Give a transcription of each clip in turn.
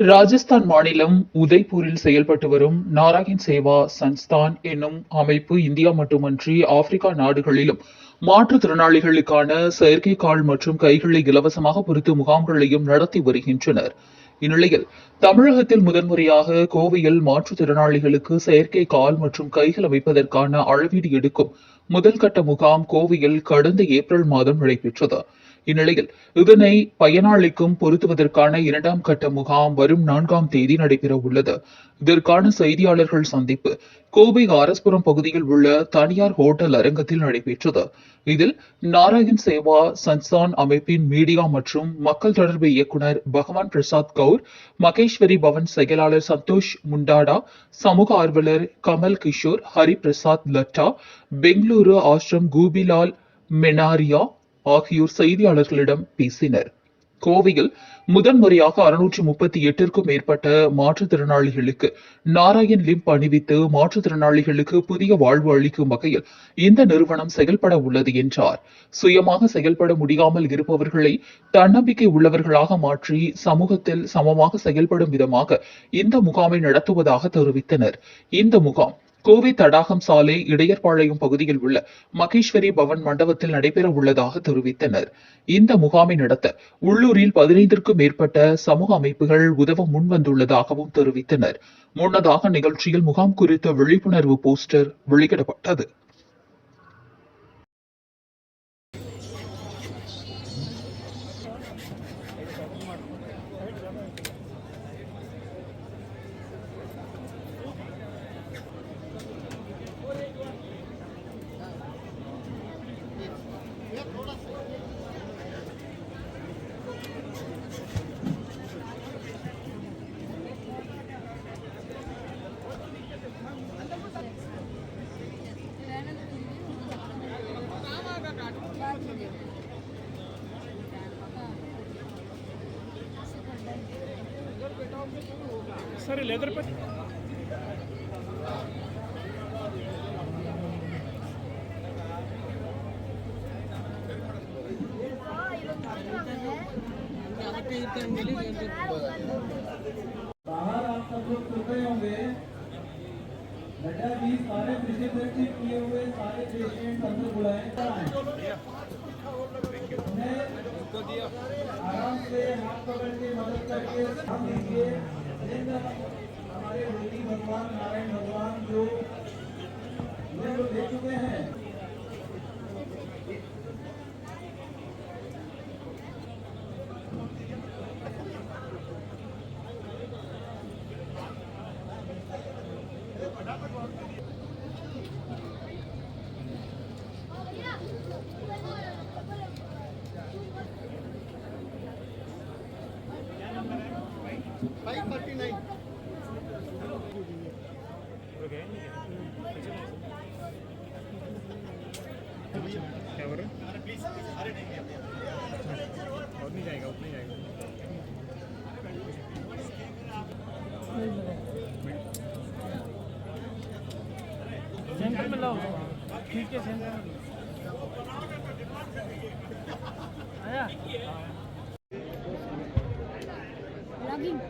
ராஜஸ்தான் மாநிலம் உதய்பூரில் செயல்பட்டு வரும் நாராயண் சேவா சன்ஸ்தான் என்னும் அமைப்பு இந்தியா மட்டுமன்றி ஆப்பிரிக்கா நாடுகளிலும் மாற்றுத்திறனாளிகளுக்கான செயற்கைக்கால் மற்றும் கைகளை இலவசமாக பொருத்தும் முகாம்களையும் நடத்தி வருகின்றனர். இந்நிலையில் தமிழகத்தில் முதன்முறையாக கோவையில் மாற்றுத்திறனாளிகளுக்கு செயற்கை கால் மற்றும் கைகள் அமைப்பதற்கான அளவீடு எடுக்கும் முதல்கட்ட முகாம் கோவையில் கடந்த ஏப்ரல் மாதம் நடைபெற்றது. இந்நிலையில் இதனை பயனாளிக்கும் பொருத்துவதற்கான இரண்டாம் கட்ட முகாம் வரும் 4ஆம் தேதி நடைபெற உள்ளது. இதற்கான செய்தியாளர்கள் சந்திப்பு கோவை ஆரஸ்புரம் பகுதியில் உள்ள தனியார் ஹோட்டல் அரங்கத்தில் நடைபெற்றது. இதில் நாராயண் சேவா சன்ஸ்தான் அமைப்பின் மீடியா மற்றும் மக்கள் தொடர்பு இயக்குநர் பகவான் பிரசாத் கவுர், மகேஸ்வரி பவன் செயலாளர் சந்தோஷ் முண்டாடா, சமூக ஆர்வலர் கமல் கிஷோர், ஹரி பிரசாத் லட்டா, பெங்களூரு ஆசிரம் கூபிலால் மெனாரியா ஆகியோர் செய்தியாளர்களிடம் பேசினர். கோவையில் முதன்முறையாக 638க்கும் மேற்பட்ட மாற்றுத்திறனாளிகளுக்கு நாராயண் லிம்ப் அணிவித்து மாற்றுத்திறனாளிகளுக்கு புதிய வாழ்வு அளிக்கும் வகையில் இந்த நிறுவனம் செயல்பட உள்ளது என்றார். சுயமாக செயல்பட முடியாமல் இருப்பவர்களை தன்னம்பிக்கை உள்ளவர்களாக மாற்றி சமூகத்தில் சமமாக செயல்படும் விதமாக இந்த முகாமை நடத்துவதாக தெரிவித்தனர். இந்த முகாம் கோவை தடாகம் சாலை இடையர்பாளையம் பகுதியில் உள்ள மகேஸ்வரி பவன் மண்டபத்தில் நடைபெற உள்ளதாக தெரிவித்தனர். இந்த முகாமை நடத்த உள்ளூரில் 15க்கும் மேற்பட்ட சமூக அமைப்புகள் உதவ முன்வந்துள்ளதாகவும் தெரிவித்தனர். முன்னதாக நிகழ்ச்சியில் முகாம் குறித்த விழிப்புணர்வு போஸ்டர் வெளியிடப்பட்டது. सर लेदर पे बाहर आप सब लोग सुन रहे होंगे बेटा भी सारे फिजियोथेरेपी किए हुए सारे पेशेंट अंदर बुलाए आराम से हाथ पकड़ के मदद करके हम दीजिए हमारे होली भगवान नारायण भगवान जो ये लोग दे चुके हैं। क्या बोल रहे और नहीं जाएगा उतना ही जाएगा। सेंटर में लाओ ठीक है सेंटर में आया लॉगिंग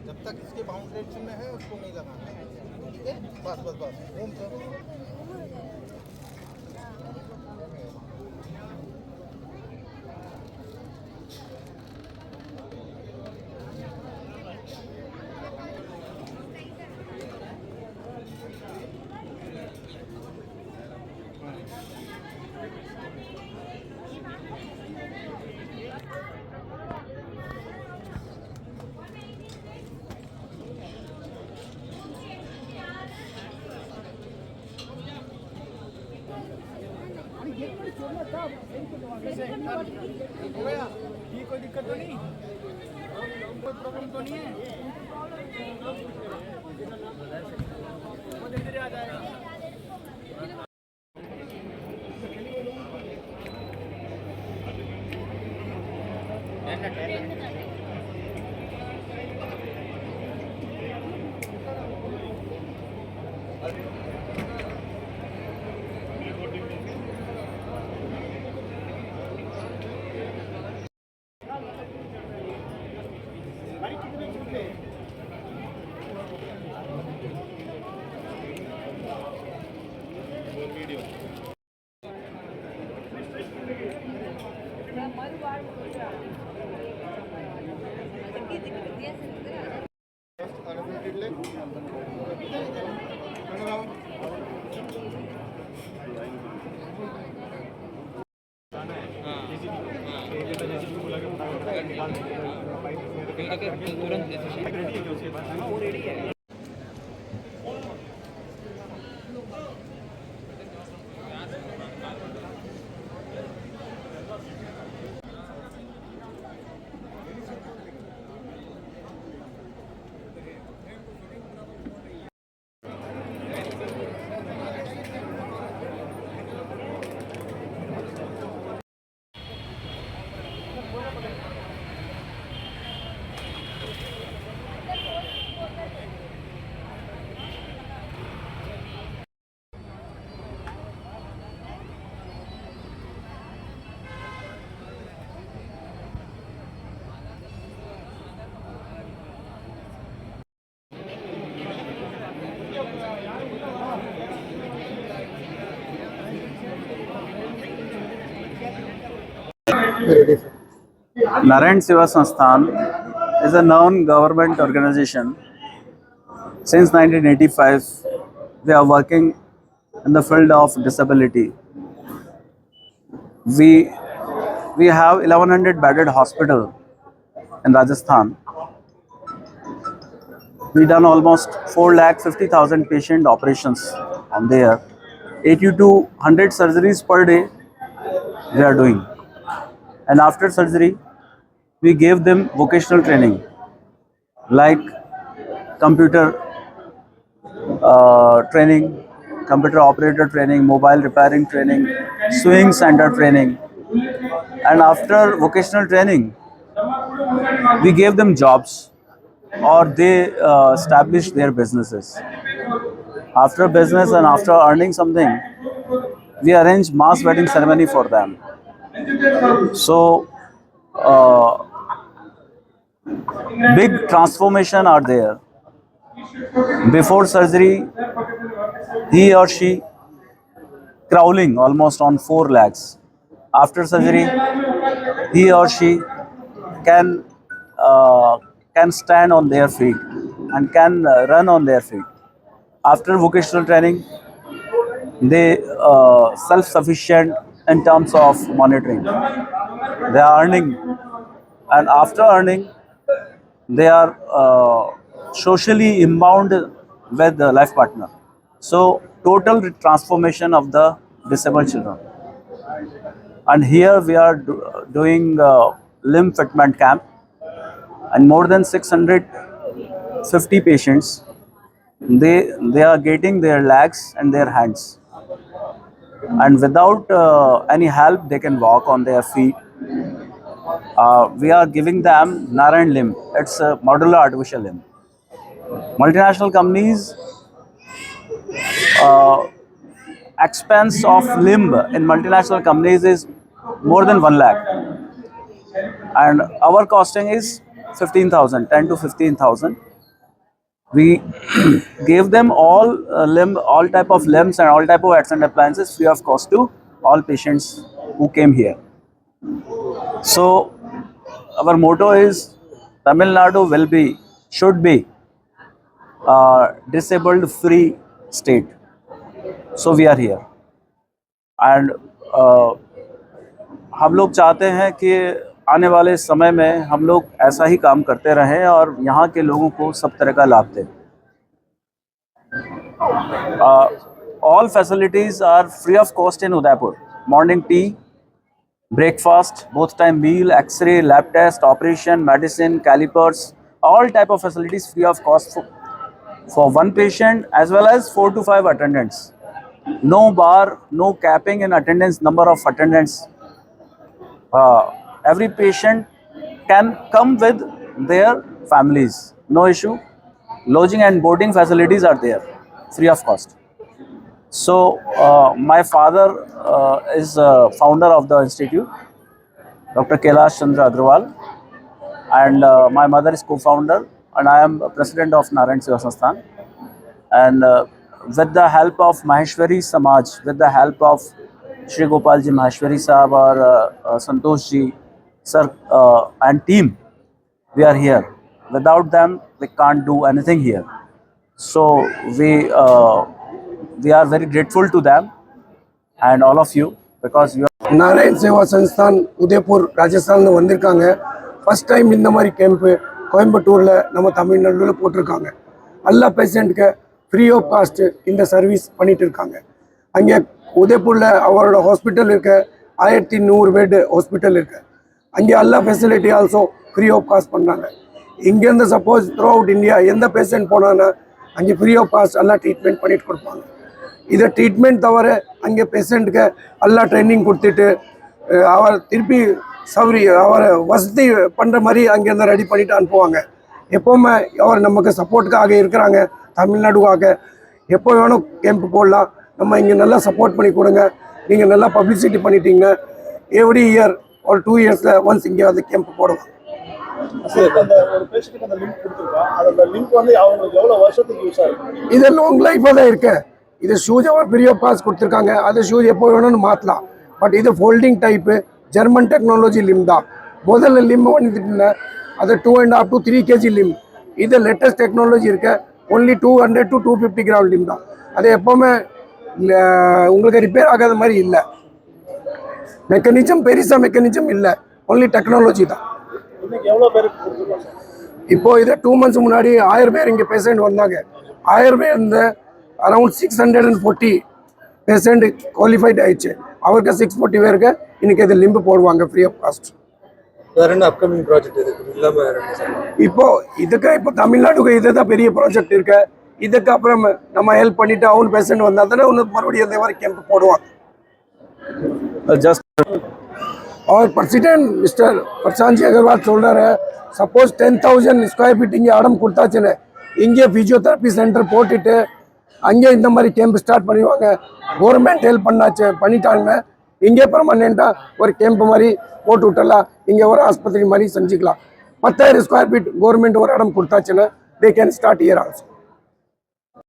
जब तक इसके बाउंड्रेशन में है उसको नहीं लगाना है। ठीक है बस बस बस ओम सर हो गया ये कोई दिक्कत तो नहीं कोई प्रॉब्लम तो नहीं है वो धीरे धीरे आ जाएगा। Narayan Seva Sansthan is a non-government organization. Since 1985, we are working in the field of disability. We we have 1100 bedded hospital in Rajasthan. We done almost 4,50,000 patient operations on there. 80 to 100 surgeries per day we are doing. And after surgery, we gave them vocational training like computer training, computer operator training, mobile repairing training, sewing center training. And after vocational training, we gave them jobs or they established their businesses. After business and after earning something, we arrange mass wedding ceremony for them. So big transformation are there. Before surgery, he or she crawling almost on 4 legs. After surgery, he or she can uh, can stand on their feet and can run on their feet. After vocational training, they self-sufficient in terms of monitoring. They are earning, and after earning, they are socially inbound with the life partner. So total transformation of the disabled children. And here we are doing limb fitment camp, and more than 650 patients. They are getting their legs and their hands, and without any help, they can walk on their feet. We are giving them Narayan limb. It's a modular artificial limb. Multinational companies expense of limb in multinational companies is more than 1 lakh, and our costing is 15,000, 10 to 15,000. We gave them all all type of limbs and all type of accent appliances free of cost to all patients who came here. So our motto is Tamil Nadu should be disabled free state. So we are here, and हम लोग चाहते हैं कि आने वाले समय में हम लोग ऐसा ही काम करते रहें और यहाँ के लोगों को सब तरह का लाभ दें. All facilities are free of cost in Udaipur. Morning tea, breakfast, both time meal, X-ray, lab test, operation, medicine, calipers, all type of facilities free of cost for one patient as well as 4 to 5 attendants. No bar, no capping in attendance, number of attendants. Every patient can come with their families. No issue. Lodging and boarding facilities are there, free of cost. So my father is founder of the institute, Dr. Kailash Chandra Agrawal, and my mother is co-founder, and I am president of Narayan Seva Sansthan. And with the help of Maheshwari Samaj, with the help of Shri Gopal Ji Maheshwari Sahab or Santosh Ji sir and team, we are here. Without them, we can't do anything here. So we are very grateful to them and all of you because you are. Narayan Seva Sansthan Udaipur ராஜஸ்தான்ல வந்திருக்காங்க. First time இந்த மாதிரி camp கோயம்புத்தூரில் நம்ம தமிழ்நாட்டில் போட்டிருக்காங்க. எல்லா பேஷண்ட்டுக்கு ஃப்ரீ ஆஃப் காஸ்ட் இந்த சர்வீஸ் பண்ணிட்டு இருக்காங்க. அங்கே உதய்பூரில் அவரோட ஹாஸ்பிட்டல் இருக்க 1100 பெட் ஹாஸ்பிட்டல் இருக்கு. அங்கே எல்லா facility also free of cost பண்ணுறாங்க. இங்கேருந்து சப்போஸ் த்ரூ அவுட் இந்தியா எந்த பேஷண்ட் போனான்னா அங்கே ஃப்ரீ ஆஃப் காஸ்ட் எல்லாம் ட்ரீட்மெண்ட் பண்ணிட்டு கொடுப்பாங்க. இதை ட்ரீட்மெண்ட் தவிர அங்கே பேஷண்ட்டுக்கு எல்லாம் ட்ரைனிங் கொடுத்துட்டு அவர் திருப்பி அவரை வசதி பண்ணுற மாதிரி அங்கேருந்து ரெடி பண்ணிவிட்டு அனுப்புவாங்க. எப்போவுமே அவர் நமக்கு சப்போர்ட்டுக்காக இருக்கிறாங்க. தமிழ்நாடுக்காக எப்போ வேணும் கேம்ப் போடலாம். நம்ம இங்கே நல்லா சப்போர்ட் பண்ணி கொடுங்க. நீங்கள் நல்லா பப்ளிசிட்டி பண்ணிட்டீங்க. எவ்ரி இயர் ஒரு 2 இயர்ஸில் ஒன்ஸ் இங்கே வந்து கேம்ப் போடுவோம். இது லாங் லைஃபாக தான் இருக்கு. இது ஷூஸ் அவர் பெரிய பாஸ் கொடுத்துருக்காங்க. அது ஷூஸ் எப்போ வேணும்னு மாற்றலாம். பட் இது ஃபோல்டிங் டைப்பு ஜெர்மன் டெக்னாலஜி லிம் தான். முதல்ல லிம் வந்துட்டு அது 2.5 to 3 kg லிம். இது லேட்டஸ்ட் டெக்னாலஜி இருக்க ஒன்லி 200 to 250 கிராம் லிம் தான். அது எப்போவுமே உங்களுக்கு ரிப்பேர் ஆகாத மாதிரி இல்லை. மெக்கானிசம் பெருசாக மெக்கானிசம் இல்லை, ஒன்லி டெக்னாலஜி தான். இப்போ இதை 2 months முன்னாடி 1000 பேர் இங்கே பேஷண்ட் வந்தாங்க. 1000 பேர் இருந்த அரௌண்ட் 640 பேஷண்ட் குவாலிஃபைட் ஆயிடுச்சு. அவருக்கு 640 பேருக்கு இன்னைக்கு இது லிம்பு போடுவாங்க ஃப்ரீ ஆஃப் காஸ்ட். இப்போ தமிழ்நாட்டுக்கு இதுதான் பெரிய ப்ராஜெக்ட் இருக்கு. இதுக்கு அப்புறம் நம்ம ஹெல்ப் பண்ணிட்டு அவங்க பேஷண்ட் வந்தா தானே மறுபடியும் இந்த மாதிரி கேம்ப் போடுவாங்க. और प्रेसिडेंट मिस्टर प्रशांत जी अग्रवाल சொல்றாரு, சப்போஸ் 10,000 ஸ்கொயர் ஃபீட் இங்கே இடம் கொடுத்தாச்சுன்னு இங்கே ஃபிசியோதெரப்பி சென்டர் போட்டுட்டு அங்கே இந்த மாதிரி கேம்ப் ஸ்டார்ட் பண்ணிடுவாங்க. கவர்மெண்ட் ஹெல்ப் பண்ணிட்டாங்க. இங்கே பர்மனெண்ட்டாக ஒரு கேம்ப் மாதிரி போட்டு விட்டலாம். இங்கே ஒரு ஆஸ்பத்திரி மாதிரி செஞ்சுக்கலாம். 10,000 ஸ்கொயர் ஃபீட் கவர்மெண்ட் ஒரு இடம் கொடுத்தாச்சுன்னா they can start here also.